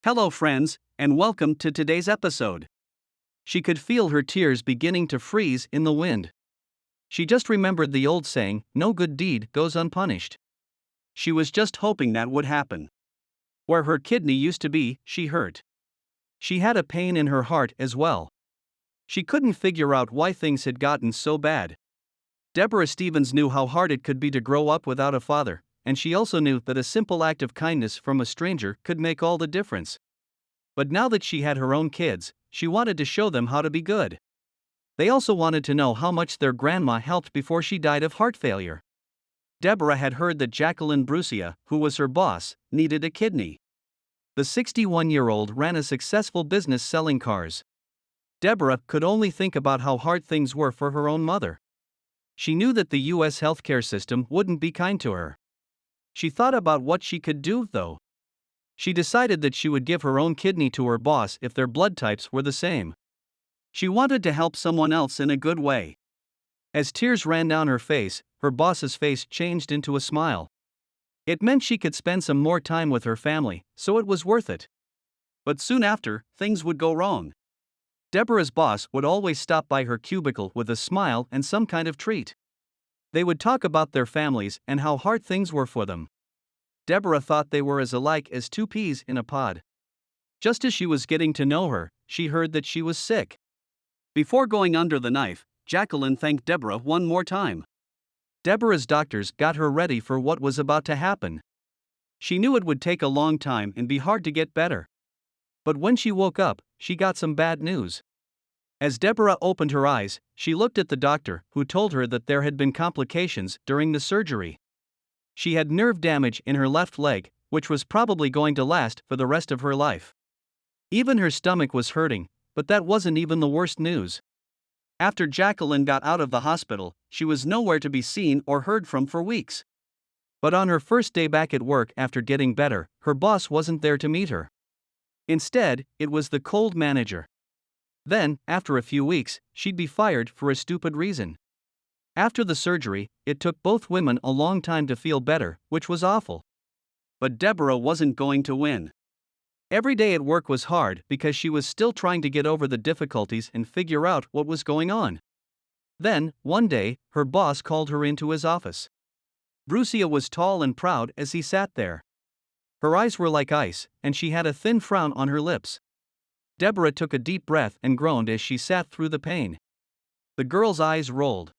Hello, friends, and welcome to today's episode. She could feel her tears beginning to freeze in the wind. She just remembered the old saying, "No good deed goes unpunished." She was just hoping that would happen. Where her kidney used to be, she hurt. She had a pain in her heart as well. She couldn't figure out why things had gotten so bad. Deborah Stevens knew how hard it could be to grow up without a father, and she also knew that a simple act of kindness from a stranger could make all the difference. But now that she had her own kids, she wanted to show them how to be good. They also wanted to know how much their grandma helped before she died of heart failure. Deborah had heard that Jacqueline Brucia, who was her boss, needed a kidney. The 61-year-old ran a successful business selling cars. Deborah could only think about how hard things were for her own mother. She knew that the U.S. healthcare system wouldn't be kind to her. She thought about what she could do, though. She decided that she would give her own kidney to her boss if their blood types were the same. She wanted to help someone else in a good way. As tears ran down her face, her boss's face changed into a smile. It meant she could spend some more time with her family, so it was worth it. But soon after, things would go wrong. Deborah's boss would always stop by her cubicle with a smile and some kind of treat. They would talk about their families and how hard things were for them. Deborah thought they were as alike as two peas in a pod. Just as she was getting to know her, she heard that she was sick. Before going under the knife, Jacqueline thanked Deborah one more time. Deborah's doctors got her ready for what was about to happen. She knew it would take a long time and be hard to get better. But when she woke up, she got some bad news. As Deborah opened her eyes, she looked at the doctor, who told her that there had been complications during the surgery. She had nerve damage in her left leg, which was probably going to last for the rest of her life. Even her stomach was hurting, but that wasn't even the worst news. After Jacqueline got out of the hospital, she was nowhere to be seen or heard from for weeks. But on her first day back at work after getting better, her boss wasn't there to meet her. Instead, it was the cold manager. Then, after a few weeks, she'd be fired for a stupid reason. After the surgery, it took both women a long time to feel better, which was awful. But Deborah wasn't going to win. Every day at work was hard because she was still trying to get over the difficulties and figure out what was going on. Then, one day, her boss called her into his office. Brucia was tall and proud as he sat there. Her eyes were like ice, and she had a thin frown on her lips. Deborah took a deep breath and groaned as she sat through the pain. The girl's eyes rolled.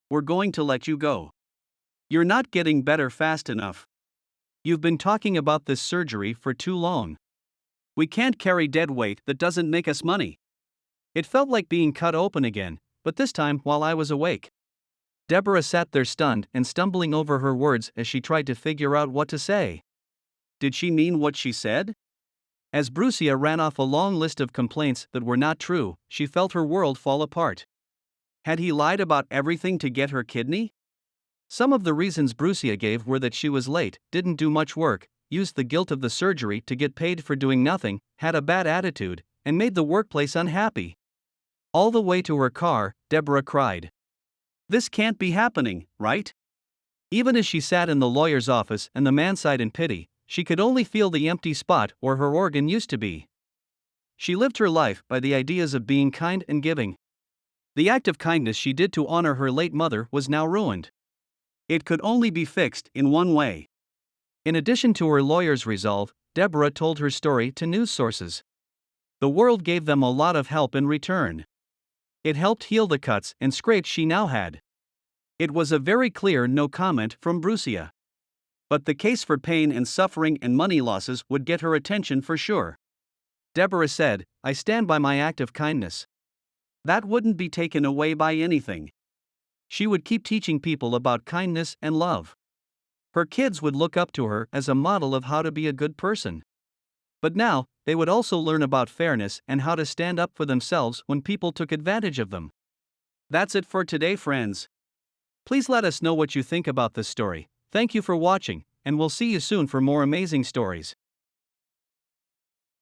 "We're going to let you go. You're not getting better fast enough. You've been talking about this surgery for too long. We can't carry dead weight that doesn't make us money." It felt like being cut open again, but this time while I was awake. Deborah sat there stunned and stumbling over her words as she tried to figure out what to say. Did she mean what she said? As Brucia ran off a long list of complaints that were not true, she felt her world fall apart. Had he lied about everything to get her kidney? Some of the reasons Brucia gave were that she was late, didn't do much work, used the guilt of the surgery to get paid for doing nothing, had a bad attitude, and made the workplace unhappy. All the way to her car, Deborah cried. This can't be happening, right? Even as she sat in the lawyer's office and the man sighed in pity, she could only feel the empty spot where her organ used to be. She lived her life by the ideas of being kind and giving. The act of kindness she did to honor her late mother was now ruined. It could only be fixed in one way. In addition to her lawyer's resolve, Deborah told her story to news sources. The world gave them a lot of help in return. It helped heal the cuts and scrapes she now had. It was a very clear no comment from Brucia. But the case for pain and suffering and money losses would get her attention for sure. Deborah said, "I stand by my act of kindness. That wouldn't be taken away by anything." She would keep teaching people about kindness and love. Her kids would look up to her as a model of how to be a good person. But now, they would also learn about fairness and how to stand up for themselves when people took advantage of them. That's it for today, friends. Please let us know what you think about this story. Thank you for watching, and we'll see you soon for more amazing stories.